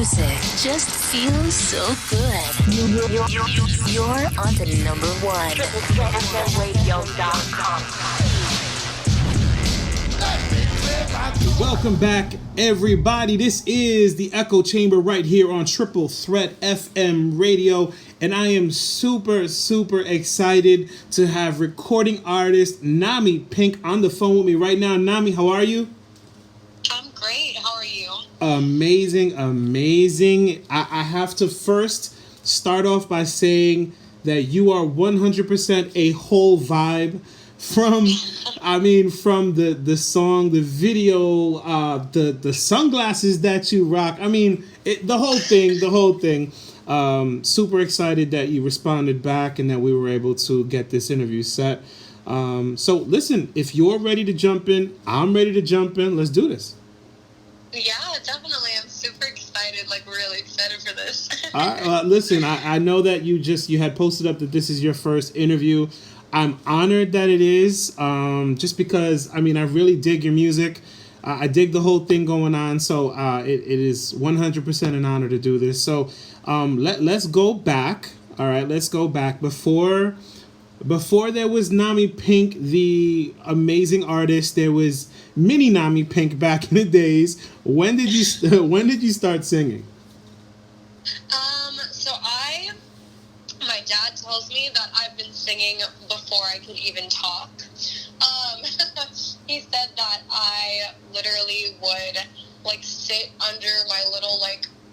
music just feels so good. You're on to number one. Welcome back, everybody. This is the Echo Chamber right here on Triple Threat FM Radio, and I am super excited to have recording artist Nami Pink on the phone with me right now. Nami, how are you? I'm great. How are you? Amazing. I have to first start off by saying that you are 100% a whole vibe. From the song, the video, the sunglasses that you rock. I mean, the whole thing. Super excited that you responded back and that we were able to get this interview set. So listen, if you're ready to jump in, I'm ready to jump in. Let's do this. Yeah, definitely. I'm super excited, really excited for this. All right, listen, I know that you had posted up that this is your first interview. I'm honored that it is, just because, I really dig your music. I dig the whole thing going on, so it is 100% an honor to do this. So let's go back, all right? Let's go back. Before there was Nami Pink, the amazing artist, there was mini Nami Pink back in the days. When did you start singing? My dad tells me that I've been singing before I could even talk. He said that I literally would sit under my little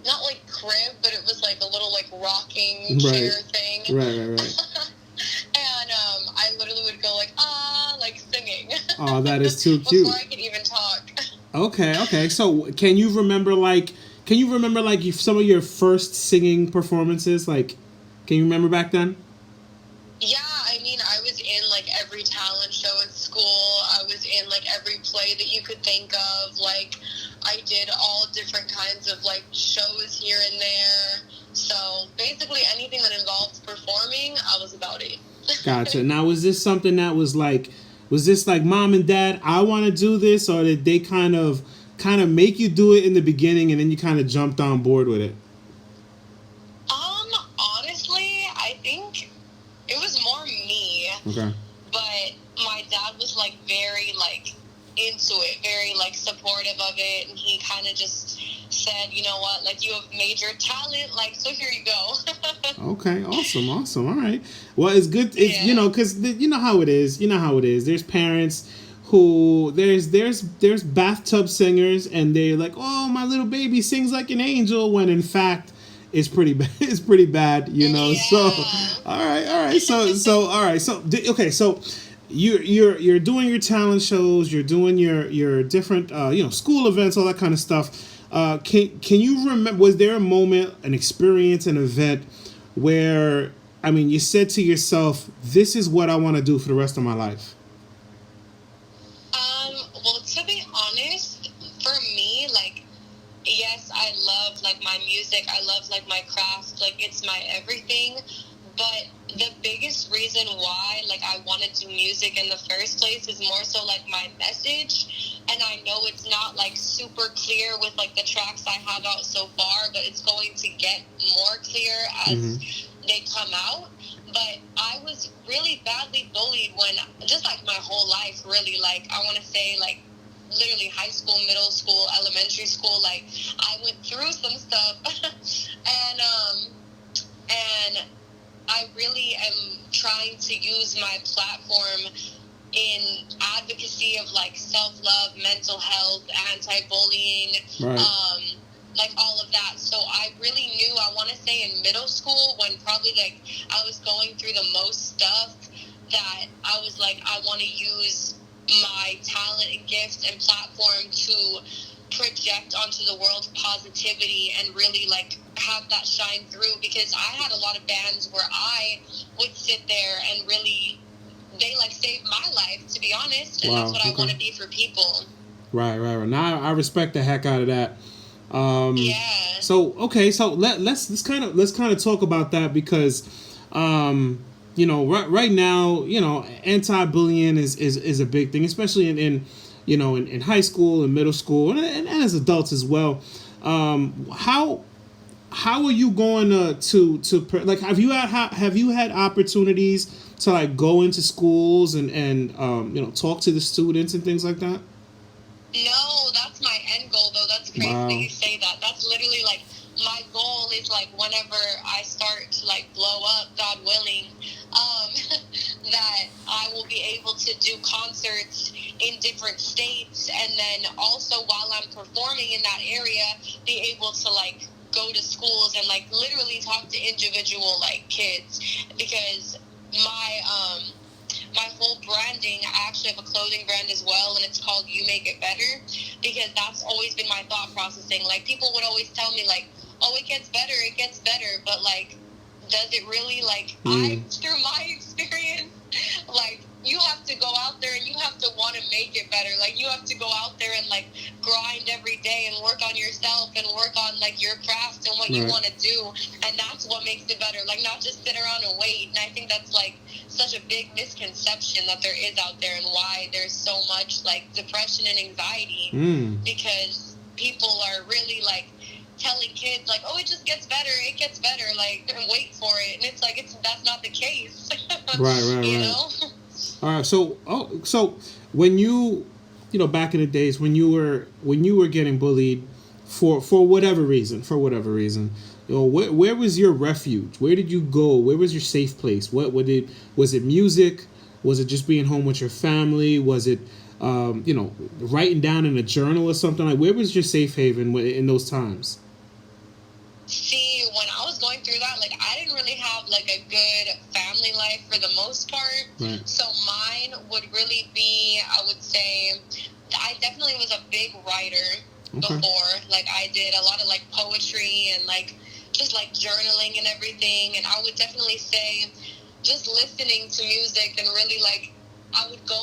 not crib, but it was a little rocking chair thing. Right. And I literally would go singing. Oh, that is too cute. Before I could even talk. Okay. So can you remember some of your first singing performances? Can you remember back then? Yeah, I was in every talent show at school. I was in every play that you could think of. I did all different kinds of shows here and there. So basically anything that involved performing, I was about it. Gotcha. Now, was this something that was this mom and dad, I want to do this, or did they kind of make you do it in the beginning and then you kind of jumped on board with it? Honestly, I think it was more me. Okay. But my dad was very into it, very supportive of it, and he kind of just said, you know what, you have major talent, so here you go. Okay, awesome. All right. Well, it's good. It's, yeah. Because you know how it is. There's parents who there's bathtub singers, and they're like, oh, my little baby sings like an angel, when in fact it's pretty bad. It's pretty bad, Yeah. So, all right. So, okay. So, you're doing your talent shows. You're doing your different school events, all that kind of stuff. Can you remember? Was there a moment, an experience, an event where you said to yourself, "This is what I want to do for the rest of my life"? Well, to be honest, for me, yes, I love my music. I love my craft. It's my everything. But the biggest reason why I want to do music in the first place is more so my message. And I know it's not super clear with the tracks I have out so far, but it's going to get more clear as they come out. But I was really badly bullied when just my whole life, really, I want to say literally high school, middle school, elementary school, I went through some stuff. and I really am trying to use my platform in advocacy of self-love, mental health, anti-bullying, right. All of that. So I really knew, I want to say in middle school, when probably I was going through the most stuff, that I was I want to use my talent and gifts and platform to project onto the world positivity and really have that shine through, because I had a lot of bands where I would sit there and really they saved my life, to be honest, and wow, that's what I want to be for people. Right. Now I respect the heck out of that. Yeah. So okay, so let's kind of talk about that, because right now, anti-bullying is a big thing, especially in high school and middle school, and as adults as well. How how are you going like have you had opportunities to like go into schools and talk to the students and things like that? No, that's my end goal though. That's crazy Wow. that you say that. That's literally like my goal is like whenever I start to like blow up, God willing, that I will be able to do concerts in different states, and then also while I'm performing in that area, be able to like go to schools and like literally talk to individual like kids, because my whole branding, I actually have a clothing brand as well, and it's called You Make It Better, because that's always been my thought processing. Like, people would always tell me, like, oh, it gets better, but, like, does it really? Like, through my experience, like, you have to go out there and you have to want to make it better. Like, you have to go out there and, like, grind every day and work on yourself and work on, like, your craft and what you want to do, and that's what makes it better. Like, not just sit around and wait. And I think that's, like, such a big misconception that there is out there, and why there's so much like depression and anxiety, because people are really like telling kids like, oh, it just gets better, like, wait for it, and it's like that's not the case. right you know? All right, so when you back in the days when you were getting bullied for whatever reason, where was your refuge? Where did you go? Where was your safe place? Was it music? Was it just being home with your family? Was it writing down in a journal or something? Like, where was your safe haven in those times? See, when I was going through that, like, I didn't really have like a good family life for the most part. Right. So mine would really be, I would say, I definitely was a big writer before. Like, I did a lot of like poetry and like just like journaling and everything, and I would definitely say just listening to music, and really like I would go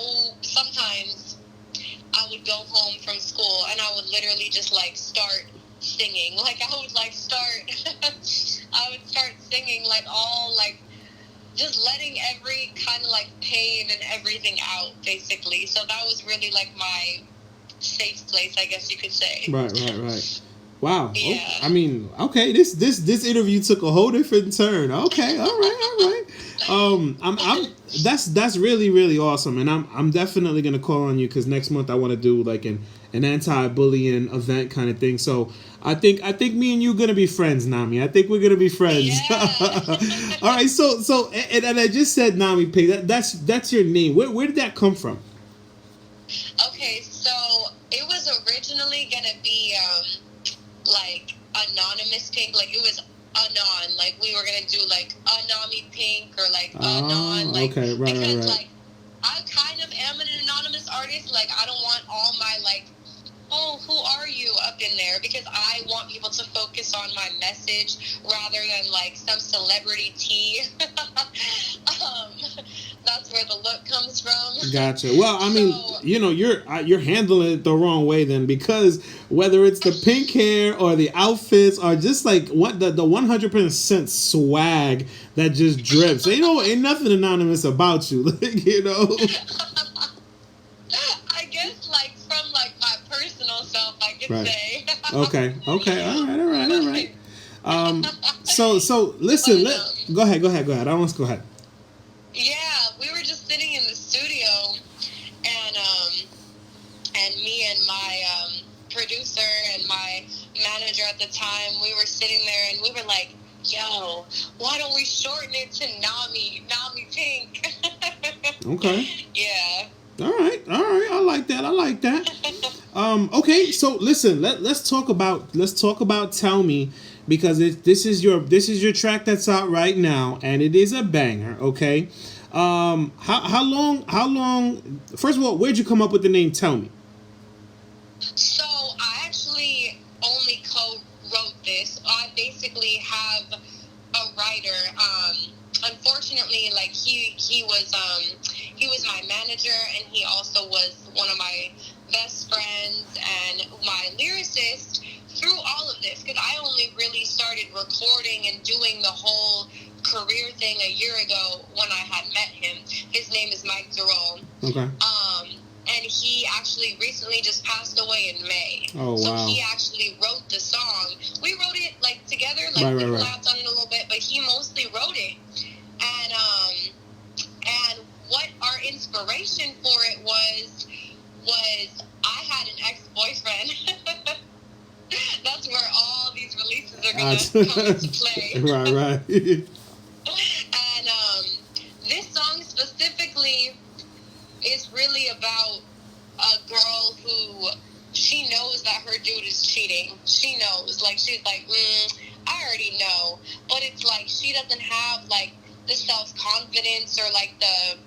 home from school and I would literally just like start singing. Like, I would start singing, like, all like just letting every kind of like pain and everything out, basically. So that was really like my safe place, I guess you could say. Right. Wow. Yeah. Oh, I mean, okay. This interview took a whole different turn. Okay. All right. That's really, really awesome, and I'm definitely gonna call on you, because next month I want to do like an anti-bullying event kind of thing. So I think me and you gonna be friends, Nami. I think we're gonna be friends. Yeah. All right. So and I just said Nami Pink. That's your name. Where did that come from? Okay, so it was originally gonna be like Anonymous Pink. Like, it was Anon. Like, we were gonna do like Nami Pink or like Anon. Like, okay, right. like, I kind of am an anonymous artist. Like, I don't want all my like, oh, who are you up in there, because I want people to focus on my message rather than like some celebrity tea. That's where the look comes from. Gotcha. Well, I mean, you're handling it the wrong way then, because whether it's the pink hair or the outfits, or just like what the 100% swag that just drips, ain't nothing anonymous about you. I guess like from like my personal self, I could say. Okay. All right. So listen. Go ahead. I want to go ahead. Yeah, we were just sitting in the studio, and me and my producer and my manager at the time, we were sitting there and we were like, yo, why don't we shorten it to Nami Pink? Okay. Yeah. All right. I like that. Okay. So listen, let's talk about Tell Me, because this is your track that's out right now, and it is a banger. Okay. How long? First of all, where'd you come up with the name Tell Me? So I actually only co-wrote this. I basically have a writer. Unfortunately, like he was my manager, and he also was one of my best friends and my lyricist through all of this, because I only really started recording and doing the whole career thing a year ago when I had met him. His name is Mike Durrell. Okay. And he actually recently just passed away in May. Oh, wow. So he actually actually wrote the song. We wrote it like together, like we collabed on it a little bit, but he mostly wrote it. And what our inspiration for it was I had an ex-boyfriend. That's where all these releases are going to come into play. Right. And this song specifically is really about a girl who, she knows that her dude is cheating. She knows. Like, she's like, I already know. But it's like, she doesn't have, like, the self-confidence or, like, the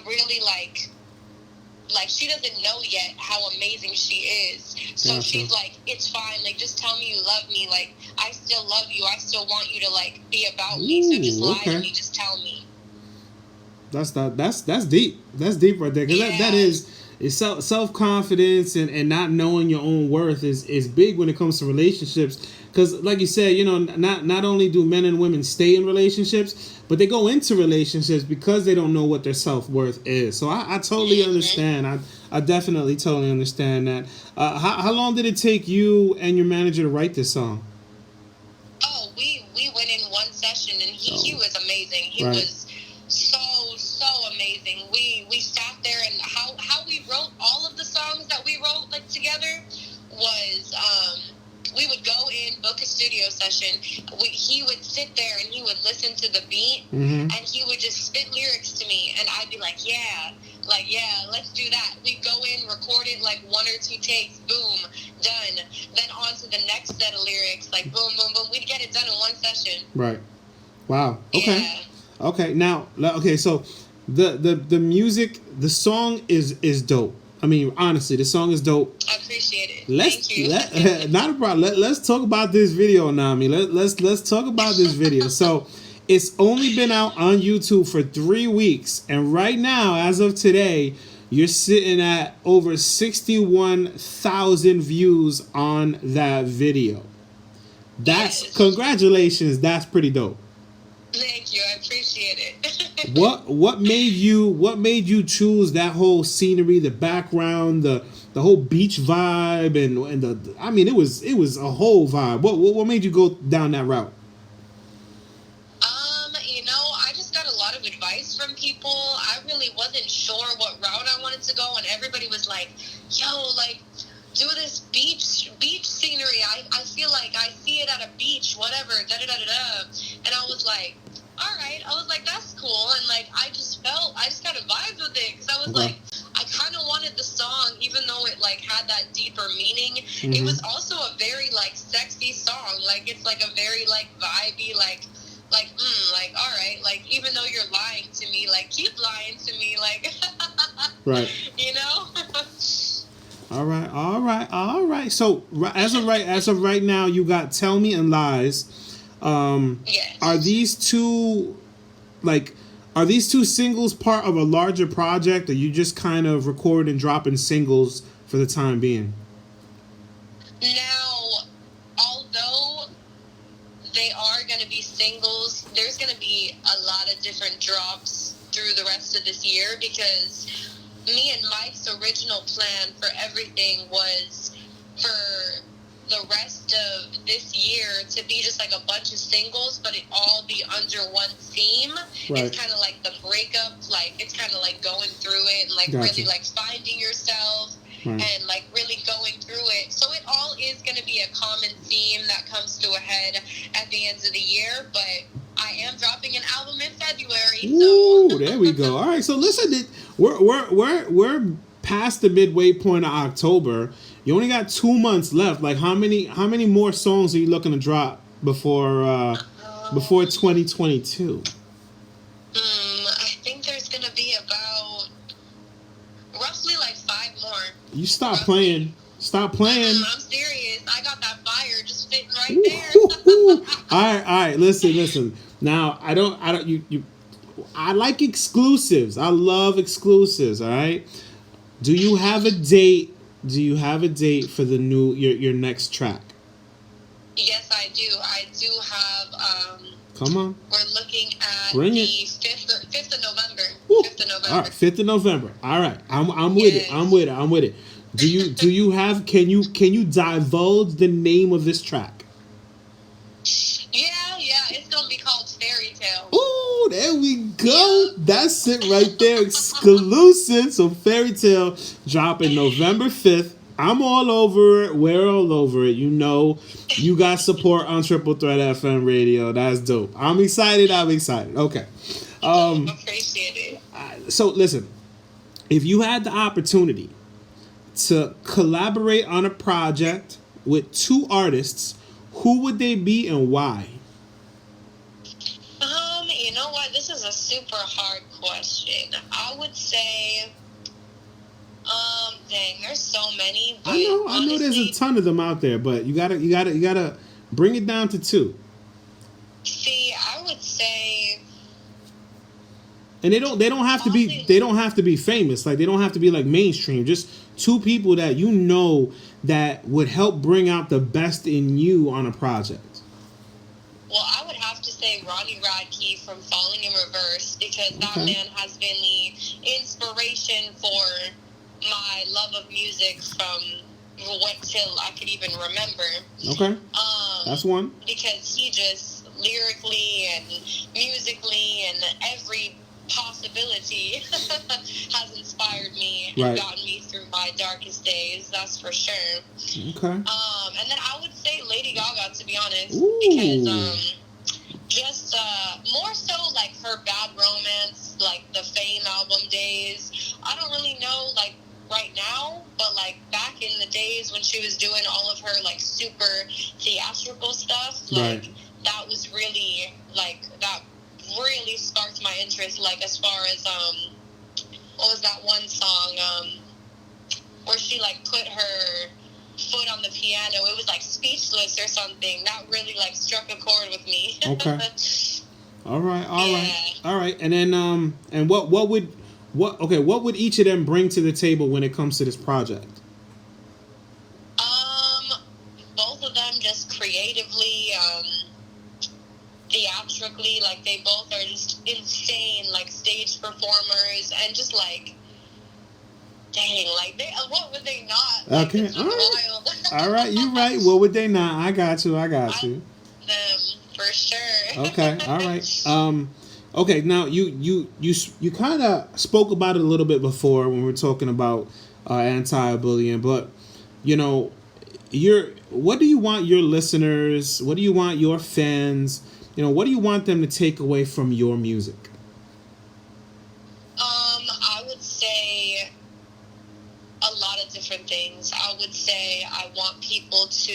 really, like, she doesn't know yet how amazing she is. So she's like, it's fine. Like, just tell me you love me. Like, I still love you. I still want you to, like, be about me. So just lie to me. Just tell me. That's deep. That's deep right there. Because that is self-confidence and not knowing your own worth is big when it comes to relationships. Because like you said, you know, not only do men and women stay in relationships, but they go into relationships because they don't know what their self-worth is. So I totally understand. I definitely totally understand that. How long did it take you and your manager to write this song? Oh, we went in one session and he was amazing. He was so amazing. We sat there, and how we wrote all of the songs that we wrote like together was we would go in, book a studio session. He would sit there and he would listen to the beat, and he would just spit lyrics to me, and I'd be like, yeah, let's do that. We'd go in, record it like 1 or 2 takes, boom, done. Then on to the next set of lyrics, like boom, boom, boom. We'd get it done in one session. Right. Wow. Okay. Yeah. Okay. Now, so the music, the song is dope. I mean, honestly, the song is dope. I appreciate it. Thank you. Not a problem. Let's talk about this video, Nami. Let's talk about this video. So, it's only been out on YouTube for 3 weeks, and right now, as of today, you're sitting at over 61,000 views on that video. Congratulations. That's pretty dope. Thank you. I appreciate it. What made you choose that whole scenery, the background, the whole beach vibe, and the I mean, it was a whole vibe. What made you go down that route? You know, I just got a lot of advice from people. I really wasn't sure what route I wanted to go, and everybody was like, yo, like, do this beach scenery. I feel like I see it at a beach, whatever, da-da-da-da-da. And I was like, all right. I was like, that's cool. And, like, I just kind of vibed with it. Because I was like, I kind of wanted the song, even though it, like, had that deeper meaning. It was also a very, like, sexy song. Like, it's, like, a very, like, vibey, like, all right. Like, even though you're lying to me, like, keep lying to me. Like, right. You know? All right. So as of right now, you got "Tell Me" and "Lies." Yes. Are these two singles part of a larger project, or you just kind of record and dropping singles for the time being? Now, although they are going to be singles, there's going to be a lot of different drops through the rest of this year, because me and Mike's original plan for everything was for the rest of this year to be just like a bunch of singles, but it all be under one theme. Right. It's kind of like the breakup, like it's kind of like going through it and like really like finding yourself and like really going through it. So it all is going to be a common theme that comes to a head at the end of the year, but I am dropping an album in February. Ooh, so there we go. All right, so listen, we're past the midway point of October. You only got 2 months left. Like, how many more songs are you looking to drop before 2022? I think there's gonna be about roughly like 5 more. You stop playing. Stop playing. I'm serious. I got that fire just fitting right there. All right. Listen. Now, I like exclusives. I love exclusives. All right. Do you have a date? For the new your next track? Yes, I do. I do have. Come on. We're looking at Bring the it. 5th of November. Woo. 5th of November. All right, 5th of November. All right, I'm with it. I'm with it. Do you have can you divulge the name of this track? Yeah, it's gonna be called Fairy Tale. Ooh, there we go. That's it right there. Exclusive. So Fairy Tale dropping November 5th. I'm all over it. We're all over it. You know, you got support on Triple Threat FM radio. That's dope. I'm excited. Okay. Appreciate it. So listen, if you had the opportunity to collaborate on a project with two artists, who would they be and why? You know what? This is a super hard question. I would say, dang, there's so many. But I know there's a ton of them out there, but you gotta bring it down to two. See, I would say, and they don't have to be famous. Like, they don't have to be like mainstream. Just two people that you know that would help bring out the best in you on a project. well, I would have to say Ronnie Radke from Falling in Reverse, because that man has been the inspiration for my love of music from what till I could even remember. Okay. That's one. Because he just lyrically and musically and every possibility has inspired me and gotten me through my darkest days, that's for sure. Okay. And then I would say Lady Gaga, to be honest. Ooh. Because just more so like her Bad Romance, like the Fame album days. I don't really know like right now, but like back in the days when she was doing all of her like super theatrical stuff, like that was really like that really sparked my interest, like as far as what was that one song where she like put her foot on the piano, it was like Speechless or something, that really like struck a chord with me. Okay. all right. And then and what would each of them bring to the table when it comes to this project? Both of them just creatively, theatrically, like they both are just insane, like stage performers, and just like, dang, like what would they not? Okay, all right. Wild. All right, you're right. What would they not? I got you. Them for sure. Okay, all right. Okay, now you kind of spoke about it a little bit before when we were talking about anti-bullying, but you know, what do you want your listeners? What do you want your fans? You know, what do you want them to take away from your music? I would say a lot of different things. I would say I want people to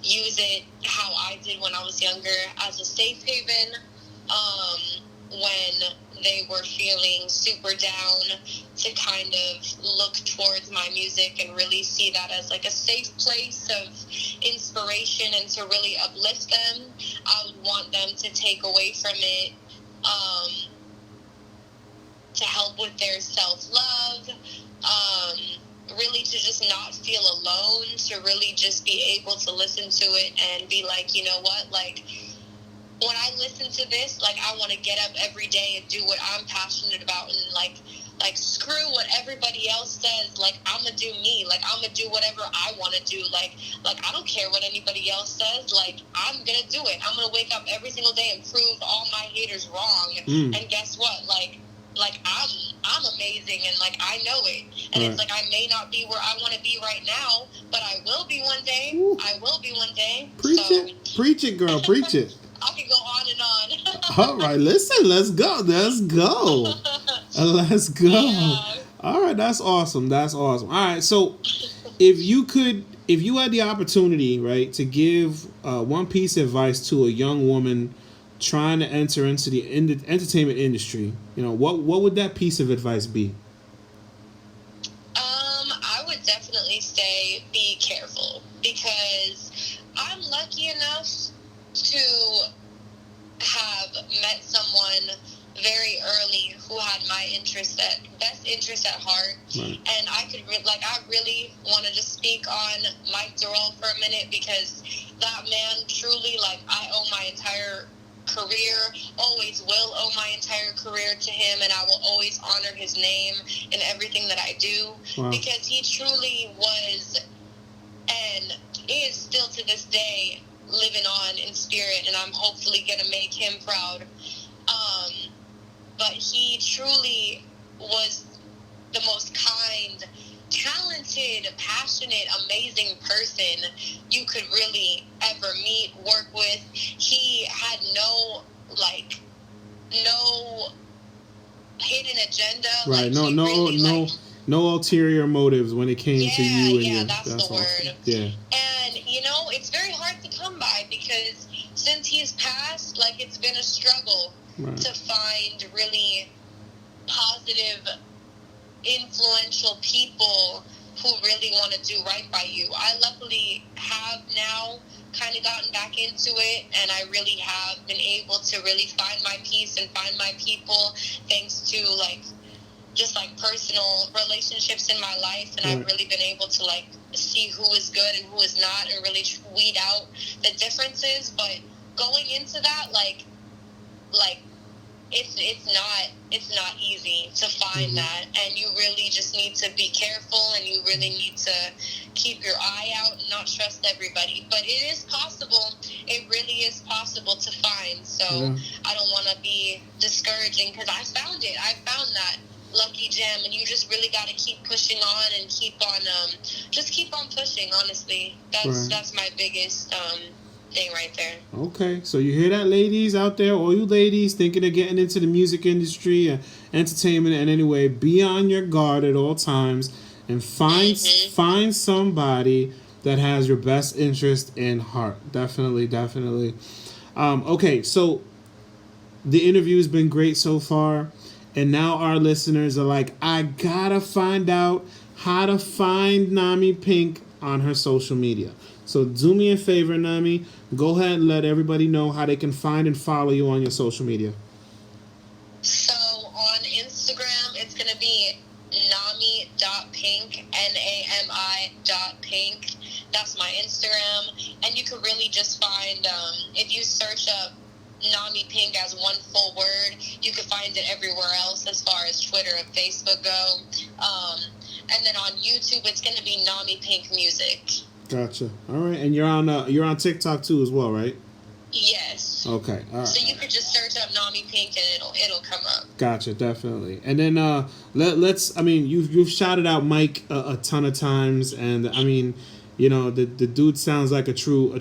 use it how I did when I was younger, as a safe haven, when they were feeling super down, to kind of look towards my music and really see that as like a safe place of inspiration and to really uplift them. I would want them to take away from it, to help with their self-love, really to just not feel alone, to really just be able to listen to it and be like, you know what, like, when I listen to this, like, I want to get up every day and do what I'm passionate about, and like screw what everybody else says. Like, I'm gonna do me. Like, I'm gonna do whatever I want to do. Like I don't care what anybody else says. Like, I'm gonna do it. I'm gonna wake up every single day and prove all my haters wrong. And guess what? Like I'm amazing, and like I know it. And it's like, I may not be where I want to be right now, but I will be one day. Ooh. I will be one day. Preach it, girl. Preach it. I can go on and on. All right, listen, let's go. Let's go. Yeah. All right, that's awesome. All right, so if you had the opportunity, right, to give one piece of advice to a young woman trying to enter into the entertainment industry, you know, what would that piece of advice be? I would definitely say be careful, because I'm lucky enough to have met someone very early who had my best interest at heart. Right. And I really want to just speak on Mike Durrell for a minute, because that man truly, like, I owe my entire career, always will owe my entire career to him, and I will always honor his name in everything that I do. Wow. Because he truly was and is still to this day living on in spirit, and I'm hopefully going to make him proud. But he truly was the most kind, talented, passionate, amazing person you could really ever meet, work with. He had no hidden agenda. Right. Like, No ulterior motives when it came to you and your. That's the awesome. word. Yeah. And it's very hard to come by, because since he's passed, like, it's been a struggle to find really positive, influential people who really want to do right by you. I luckily have now kind of gotten back into it, and I really have been able to really find my peace and find my people, thanks to just personal relationships in my life, and I've really been able to see who is good and who is not, and really weed out the differences. But going into that, it's not easy to find that, and you really just need to be careful, and you really need to keep your eye out and not trust everybody. But it is possible. It really is possible to find. So I don't want to be discouraging, because I found it. I found that lucky gem, and you just really got to keep pushing on and keep on pushing. Honestly, that's my biggest thing right there. Okay, so you hear that, ladies out there, all you ladies thinking of getting into the music industry, entertainment, and anyway, be on your guard at all times, and find somebody that has your best interest in heart. Definitely. Okay, so the interview's been great so far. And now our listeners are like, I gotta find out how to find Nami Pink on her social media. So do me a favor, Nami. Go ahead and let everybody know how they can find and follow you on your social media. So on Instagram, it's going to be nami.pink, nami.pink. That's my Instagram. And you could really just find, if you search up Nami Pink as one full word, you can find it everywhere else as far as Twitter and Facebook go. And then on YouTube, it's going to be Nami Pink Music. Gotcha. All right, and you're on TikTok too as well, right? Yes. Okay. All right. So you could just search up Nami Pink and it'll come up. Gotcha, definitely. And then let's. I mean, you've shouted out Mike a ton of times, and I mean, the dude sounds like a true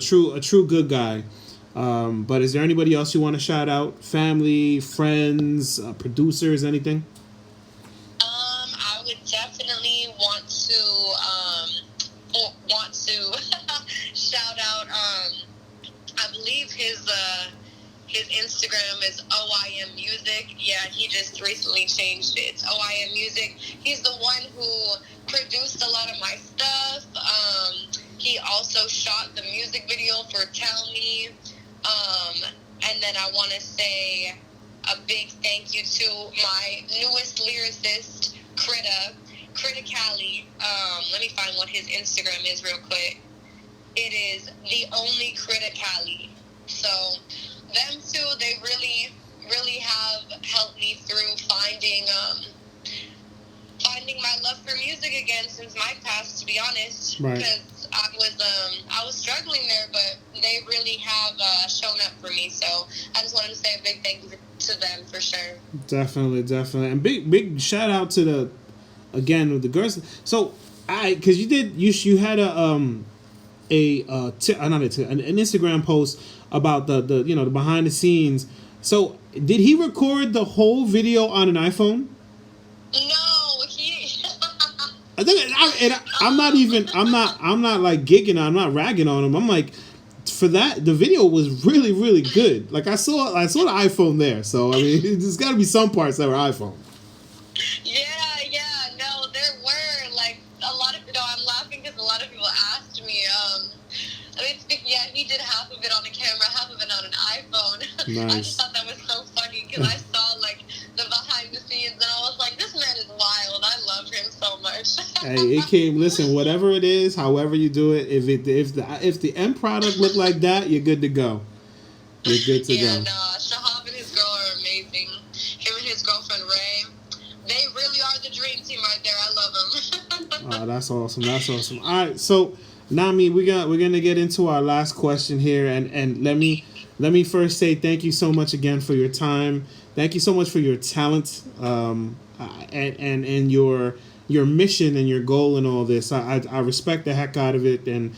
good guy. But is there anybody else you want to shout out? Family, friends, producers, anything? I would definitely want to shout out. I believe his Instagram is OIM Music. Yeah, he just recently changed it. It's OIM Music. He's the one who produced a lot of my stuff. He also shot the music video for Cali. And then I want to say a big thank you to my newest lyricist, Critta Cali. Let me find what his Instagram is real quick. It is the only Critta Cali. So them two, they really, really have helped me through finding my love for music again since Mike passed, to be honest. Right. Because I was struggling there, but they really have shown up for me. So I just wanted to say a big thank you to them for sure. Definitely. And big shout out to the girls. So because you had an Instagram post about the behind the scenes. So did he record the whole video on an iPhone? No, he. I think I'm not like gigging. I'm not ragging on him. I'm like, for that, the video was really, really good. Like I saw the iPhone there. So I mean, there's got to be some parts that were iPhone. Yeah. No, there were a lot of. I'm laughing because a lot of people asked me. He did half of it on a camera, half of it on an iPhone. Nice. I just thought that was so funny because I saw the behind the scenes, and I was like, this man is wild. I love him so much. Hey, it came. Listen, whatever it is, however you do it, if the end product looked like that, you're good to go. You're good to go. No, Oh, that's awesome. That's awesome. All right, so Nami, we're gonna get into our last question here, and let me first say thank you so much again for your time. Thank you so much for your talent, and your mission and your goal and all this. I respect the heck out of it, and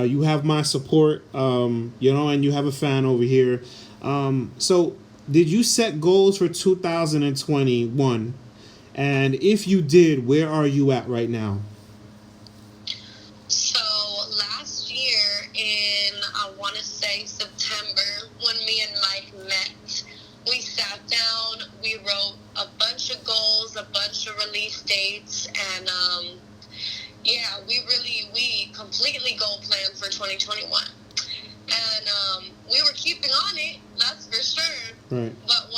you have my support. And you have a fan over here. So, did you set goals for 2021? And if you did, where are you at right now? So last year in, I want to say September, when me and Mike met, we sat down, we wrote a bunch of goals, a bunch of release dates, and we completely goal planned for 2021. And we were keeping on it, that's for sure. Right. But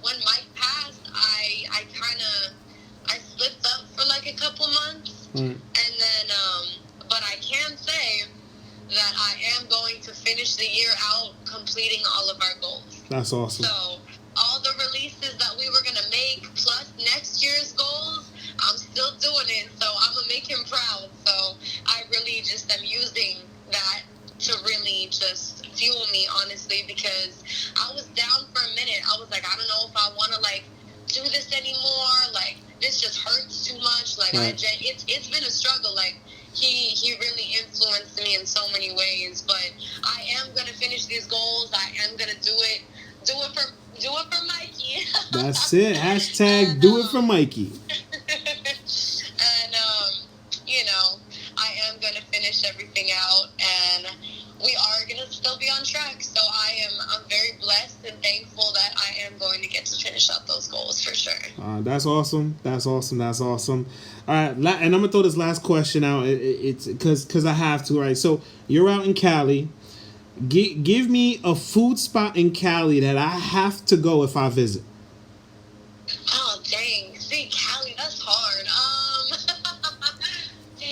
when Mike passed, I slipped up for like a couple months. Right. And then, but I can say that I am going to finish the year out completing all of our goals. That's awesome. So all the releases that we were going to make, plus next year's goals, I'm still doing it. So I'm going to make him proud. So I really just am using that to really just fuel me, honestly, because I was down for a minute. I was like, I don't know if I want to, like, do this anymore. Like, this just hurts too much. Like, right. It's been a struggle. Like, he really influenced me in so many ways. But I am going to finish these goals. I am going to do it. Do it for Mikey. That's it. Hashtag do it for Mikey. And, I am going to finish everything out, and we are going to still be on track. So I'm very blessed and thankful that I am going to get to finish out those goals for sure. That's awesome. That's awesome. That's awesome. All right, and I'm gonna throw this last question out. It's because I have to. Right. So you're out in Cali. Give me a food spot in Cali that I have to go if I visit. Oh dang! See, Cali, that's hard.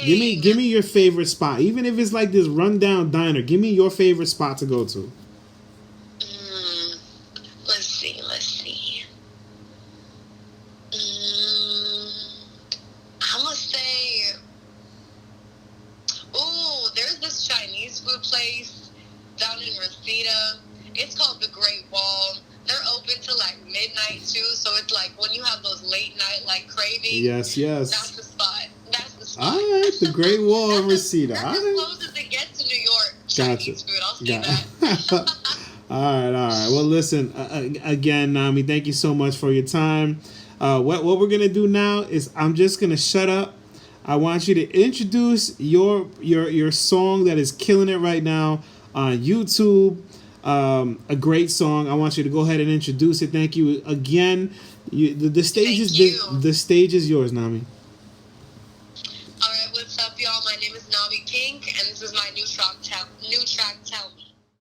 Give me your favorite spot, even if it's like this rundown diner. Give me your favorite spot to go to. Let's see. I'm gonna say, there's this Chinese food place down in Reseda. It's called the Great Wall. They're open till like midnight too, so it's like when you have those late night like cravings. Yes. That's the spot. All right, the Great Wall of Reseda. That's as close as it gets to New York. Chinese food. I'll say that. All right. Well, listen, again, Nami, thank you so much for your time. What we're gonna do now is I'm just gonna shut up. I want you to introduce your song that is killing it right now on YouTube. A great song. I want you to go ahead and introduce it. Thank you again. The stage the stage is yours, Nami. All right, what's up, y'all? My name is Nami Pink, and this is my new track, Tell Me.